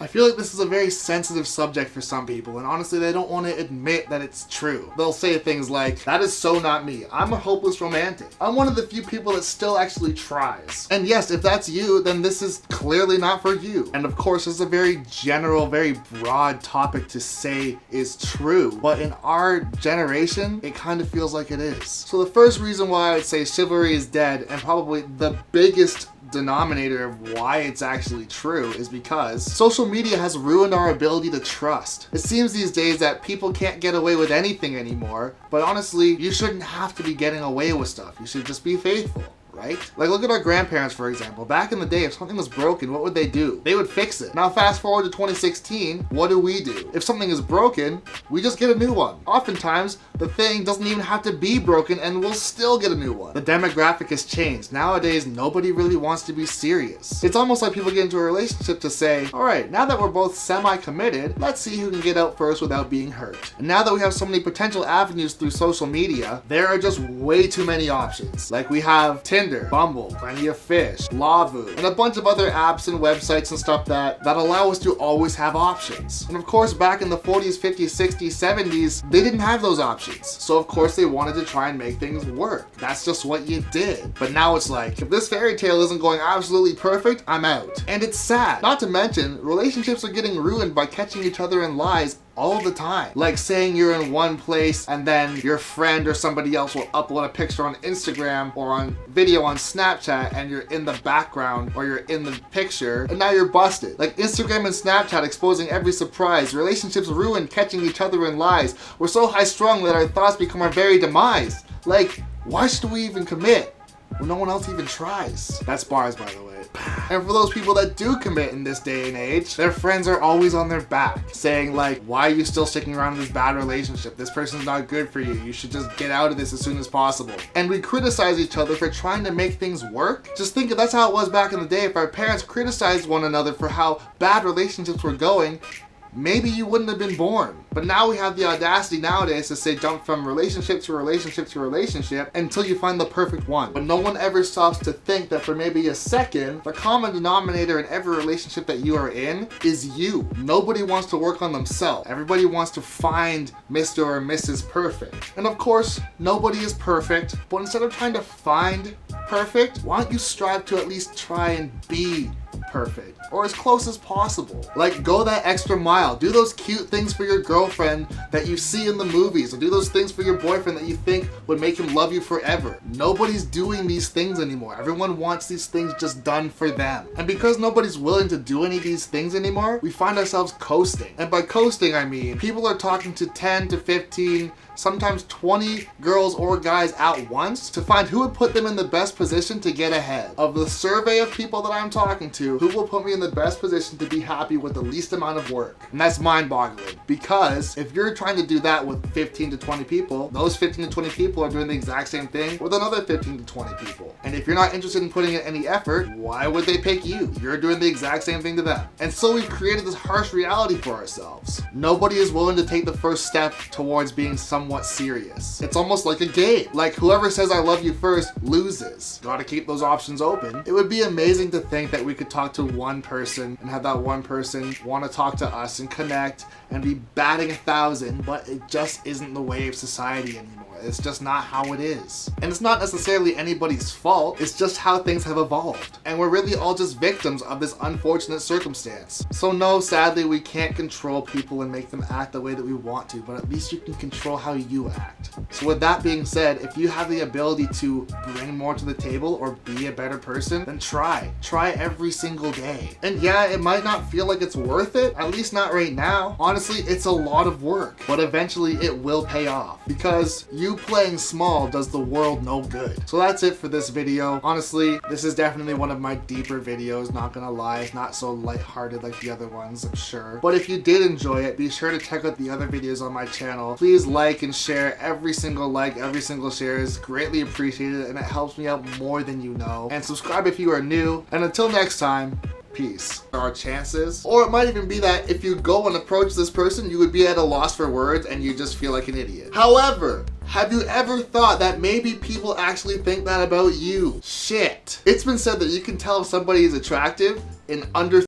I feel like this is a very sensitive subject for some people, and honestly they don't want to admit that it's true. They'll say things like, that is so not me. I'm a hopeless romantic. I'm one of the few people that still actually tries. And yes, if that's you, then this is clearly not for you. And of course, it's a very general, very broad topic to say is true, but in our generation, it kind of feels like it is. So the first reason why I would say chivalry is dead, and probably the biggest denominator of why it's actually true, is because social media has ruined our ability to trust. It seems these days that people can't get away with anything anymore, but honestly, you shouldn't have to be getting away with stuff. You should just be faithful. Right? Like, look at our grandparents, for example. Back in the day, if something was broken, what would they do? They would fix it. Now fast forward to 2016, what do? If something is broken, we just get a new one. Oftentimes, the thing doesn't even have to be broken and we'll still get a new one. The demographic has changed. Nowadays, nobody really wants to be serious. It's almost like people get into a relationship to say, all right, now that we're both semi-committed, let's see who can get out first without being hurt. And now that we have so many potential avenues through social media, there are just way too many options. Like, we have Tinder, Bumble, Plenty of Fish, Lavu, and a bunch of other apps and websites and stuff that allow us to always have options. And of course, back in the 40s, 50s, 60s, 70s, they didn't have those options. So of course they wanted to try and make things work. That's just what you did. But now it's like, if this fairy tale isn't going absolutely perfect, I'm out. And it's sad. Not to mention, relationships are getting ruined by catching each other in lies all the time. Like saying you're in one place and then your friend or somebody else will upload a picture on Instagram or on video on Snapchat and you're in the background or you're in the picture and now you're busted. Like Instagram and Snapchat exposing every surprise. Relationships ruined, catching each other in lies. We're so high strung that our thoughts become our very demise. Like, why should we even commit when no one else even tries? That's bars, by the way. And for those people that do commit in this day and age, their friends are always on their back saying like, why are you still sticking around in this bad relationship? This person's not good for you. You should just get out of this as soon as possible. And we criticize each other for trying to make things work. Just think if that's how it was back in the day. If our parents criticized one another for how bad relationships were going, maybe you wouldn't have been born. But now we have the audacity nowadays to say jump from relationship to relationship to relationship until you find the perfect one. But no one ever stops to think that for maybe a second, the common denominator in every relationship that you are in is you. Nobody wants to work on themselves. Everybody wants to find Mr. or Mrs. Perfect. And of course, nobody is perfect, but instead of trying to find perfect, why don't you strive to at least try and be perfect, or as close as possible. Like, go that extra mile. Do those cute things for your girlfriend that you see in the movies, or do those things for your boyfriend that you think would make him love you forever. Nobody's doing these things anymore. Everyone wants these things just done for them. And because nobody's willing to do any of these things anymore, we find ourselves coasting. And by coasting, I mean people are talking to 10 to 15, sometimes 20 girls or guys at once to find who would put them in the best position to get ahead. Of the survey of people that I'm talking to, who will put me in the best position to be happy with the least amount of work? And that's mind-boggling, because if you're trying to do that with 15 to 20 people, those 15 to 20 people are doing the exact same thing with another 15 to 20 people. And if you're not interested in putting in any effort, why would they pick you? You're doing the exact same thing to them. And so we've created this harsh reality for ourselves. Nobody is willing to take the first step towards being somewhat serious. It's almost like a game. Like, whoever says I love you first loses. Gotta keep those options open. It would be amazing to think that we could talk to one person and have that one person want to talk to us and connect and be batting 1,000, but it just isn't the way of society anymore. It's just not how it is. And it's not necessarily anybody's fault, it's just how things have evolved. And we're really all just victims of this unfortunate circumstance. So no, sadly, we can't control people and make them act the way that we want to, but at least you can control how you act. So with that being said, if you have the ability to bring more to the table or be a better person, then try. Try every single day. And yeah, it might not feel like it's worth it, at least not right now. Honestly, it's a lot of work, but eventually it will pay off, because you playing small does the world no good. So that's it for this video. Honestly, this is definitely one of my deeper videos, not gonna lie. Not so lighthearted like the other ones, I'm sure. But if you did enjoy it, be sure to check out the other videos on my channel. Please like and share. Every single like, every single share is greatly appreciated, and it helps me out more than you know. And subscribe if you are new. And until next time, peace. There are chances, or it might even be that if you go and approach this person, you would be at a loss for words and you just feel like an idiot. However, have you ever thought that maybe people actually think that about you? Shit. It's been said that you can tell if somebody is attractive in under